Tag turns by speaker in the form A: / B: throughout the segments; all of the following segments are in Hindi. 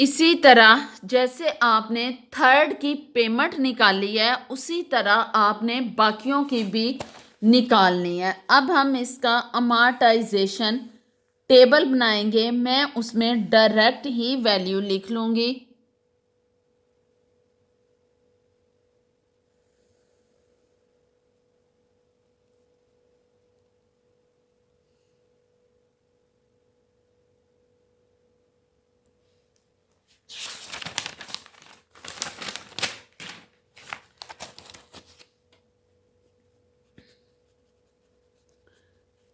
A: इसी तरह जैसे आपने थर्ड की पेमेंट निकाली है उसी तरह आपने बाकियों की भी निकालनी है। अब हम इसका अमार्टाइजेशन टेबल बनाएंगे। मैं उसमें डायरेक्ट ही वैल्यू लिख लूँगी।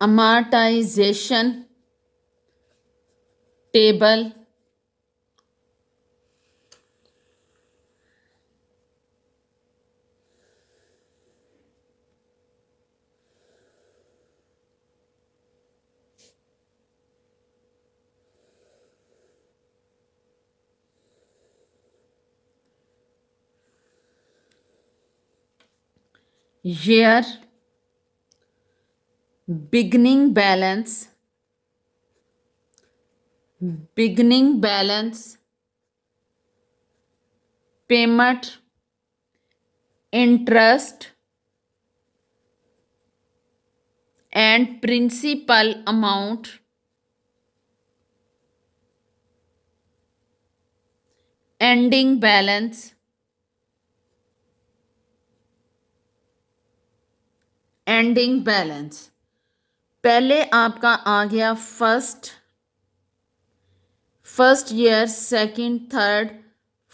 A: अमार्टाइजेशन table year beginning balance payment interest and principal amount ending balance पहले आपका आ गया first year, second, third,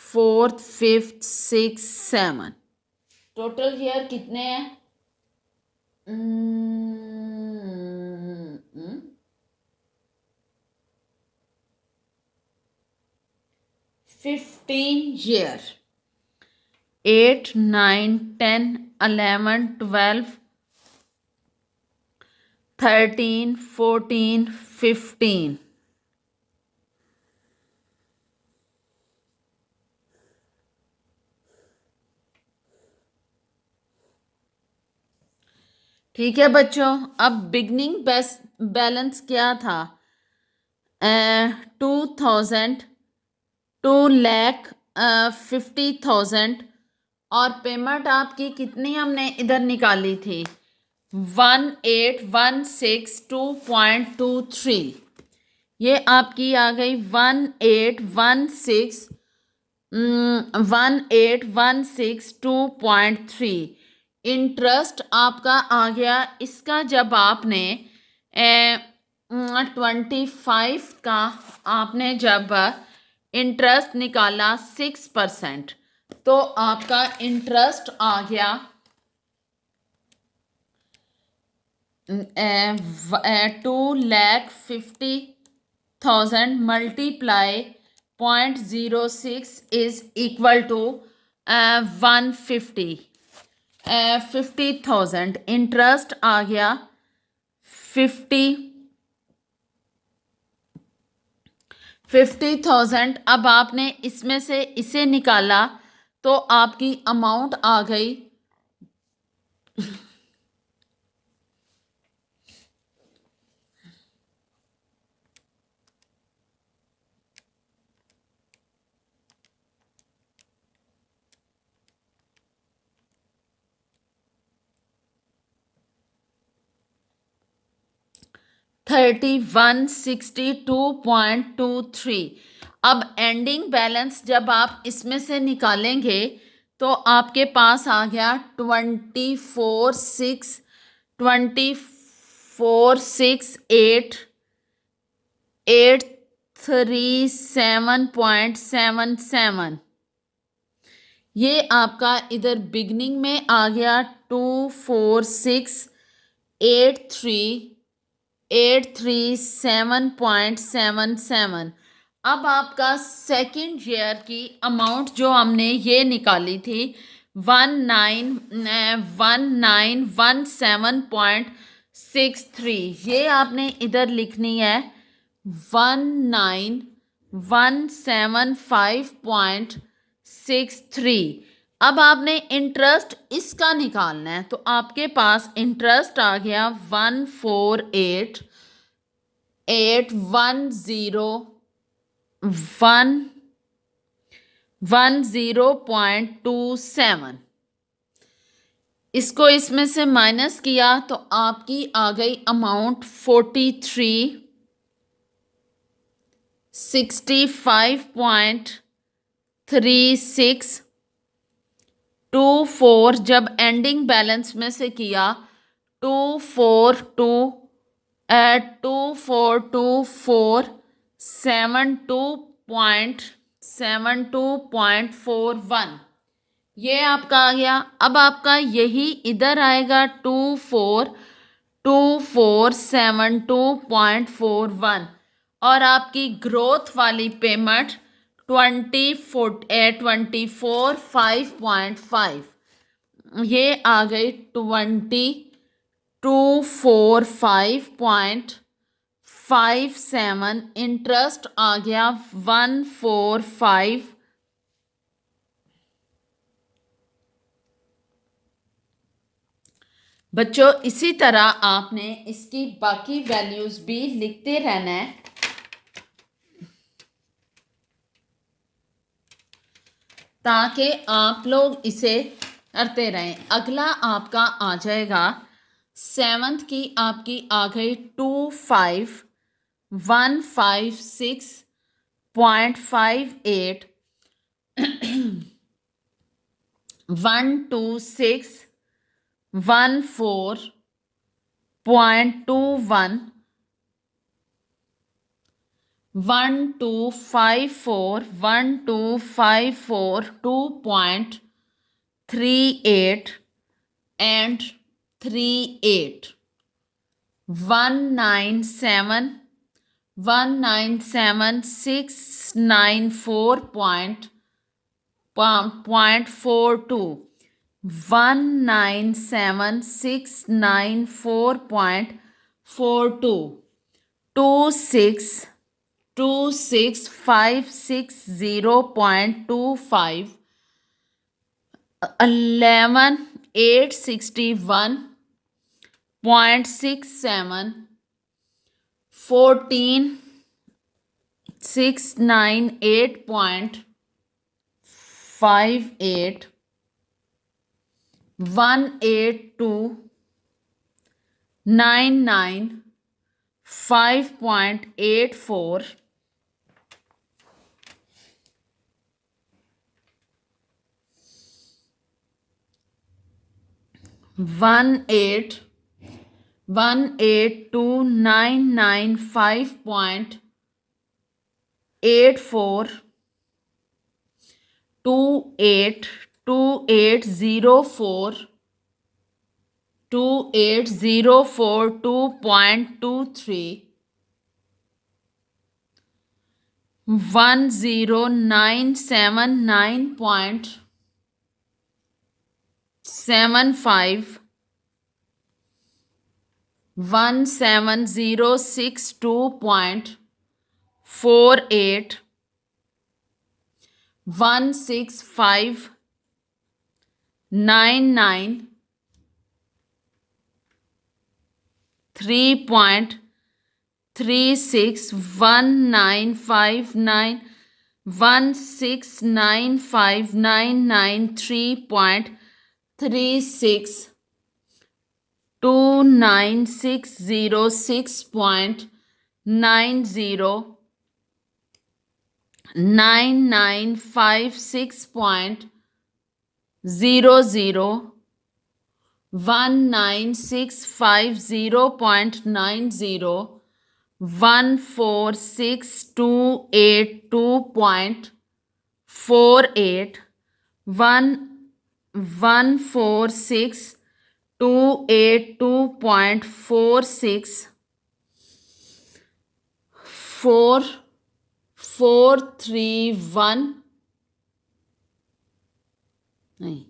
A: fourth, fifth, six, seven. Total year कितने हैं? 15 ईयर। 8, 9, 10, 11, 12, 13, 14, 15। ठीक है बच्चों, अब बिगनिंग बैलेंस क्या था? 2000, 2,50,000 और पेमेंट आपकी कितनी हमने इधर निकाली थी? 18,162.23। ये आपकी आ गई 18,162.3। इंटरेस्ट आपका आ गया इसका, जब आपने 25 का आपने जब इंटरेस्ट निकाला 6%, तो आपका इंटरेस्ट आ गया 2,50,000 multiply 0.06 is equal to 150। 50,000 interest आ गया 50,000। अब आपने इसमें से इसे निकाला तो आपकी अमाउंट आ गई 3162.23। अब एंडिंग बैलेंस जब आप इसमें से निकालेंगे तो आपके पास आ गया 24,6,837.77। ये आपका इधर बिगनिंग में आ गया 24,6,837.77। अब आपका सेकंड ईयर की अमाउंट जो हमने ये निकाली थी 1917.63, ये आपने इधर लिखनी है 19,175.63। अब आपने इंटरेस्ट इसका निकालना है, तो आपके पास इंटरेस्ट आ गया 148,810.1 10.27। इसको इसमें से माइनस किया तो आपकी आ गई अमाउंट 4365.36। 24 जब एंडिंग बैलेंस में से किया 24282472.72.41 ये आपका आ गया। अब आपका यही इधर आएगा 2472.41 और आपकी ग्रोथ वाली पेमेंट 24/5.5 ये आ गई 2245.57। इंटरेस्ट आ गया 145। बच्चों इसी तरह आपने इसकी बाकी वैल्यूज भी लिखते रहना है ताकि आप लोग इसे करते रहें। अगला आपका आ जाएगा 7th की आपकी आ गई 25156.58 12614.21 1254 2.38 and 38 197,694.42 197,694.42 2626560.25 11,861.67 14,698.58 18299.5.84 18299.5.84 2804.23 10979.75 17062.48 16599 3.36 1959 1695993.36 29606.90 9956.00 19650.90 14628.2.48 14628.2.46 4431 नहीं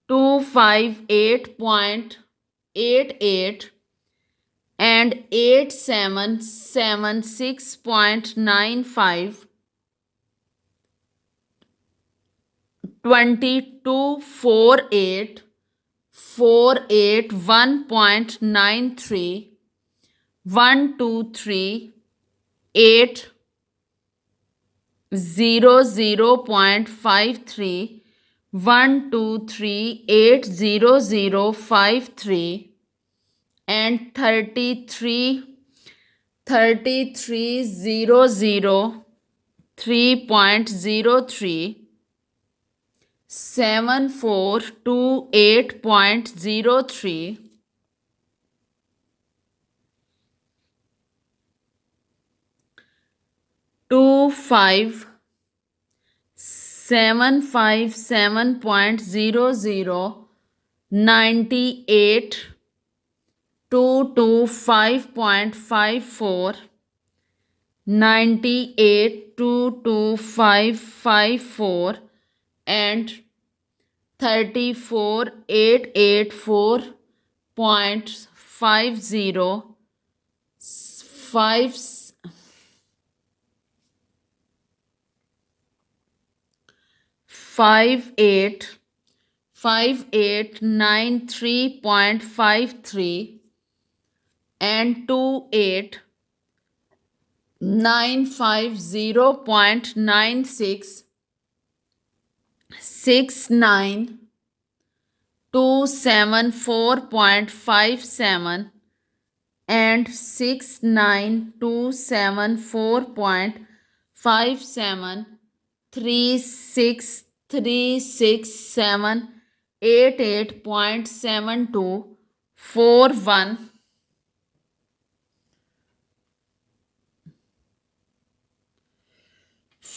A: 258.88 and 8776.95 2248 481.93 123 800.53 123 800.53 and 300.03 7428.03 2557.00 98 225.54 98 22554 and 34884.50 5893.53 and 28950.96 69274.57 and 69274.57 3636788.72 41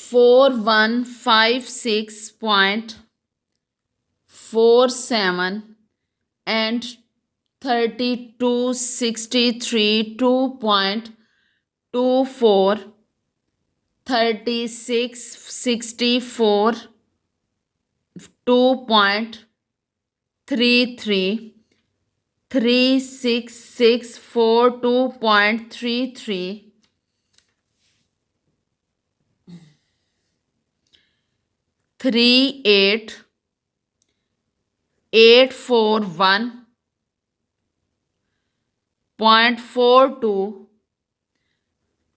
A: 4156.47 and 3263 2.24 3664 2.33 3664 2.33 38841.42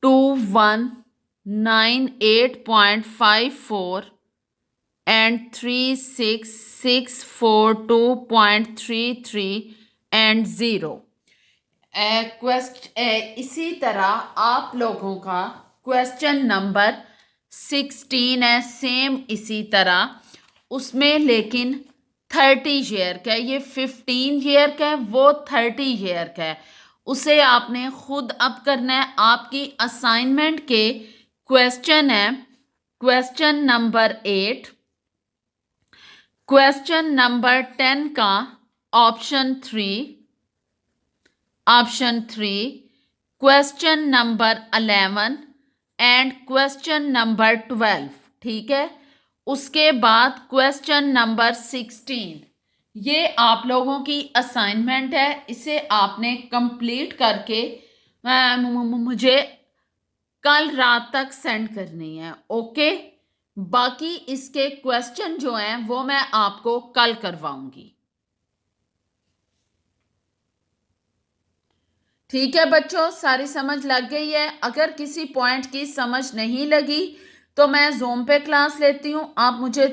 A: 2198.54 and 36642.33 and 0 इसी तरह आप लोगों का क्वेश्चन नंबर 16 है, सेम इसी तरह, उसमें लेकिन 30 ईयर का है, ये 15 ईयर का है, वो 30 ईयर का है। उसे आपने खुद अब करना है। आपकी असाइनमेंट के क्वेश्चन है क्वेश्चन नंबर 8, क्वेश्चन नंबर 10 का option 3, question number 11 and question number 12, ठीक है। उसके बाद क्वेश्चन नंबर 16, ये आप लोगों की असाइनमेंट है। इसे आपने कंप्लीट करके मुझे कल रात तक सेंड करनी है, ओके। बाकी इसके क्वेश्चन जो हैं वो मैं आपको कल करवाऊंगी, ठीक है बच्चों। सारी समझ लग गई है। अगर किसी पॉइंट की समझ नहीं लगी तो मैं ज़ूम पे क्लास लेती हूँ, आप मुझे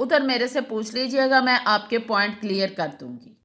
A: उधर मेरे से पूछ लीजिएगा, मैं आपके पॉइंट क्लियर कर दूंगी।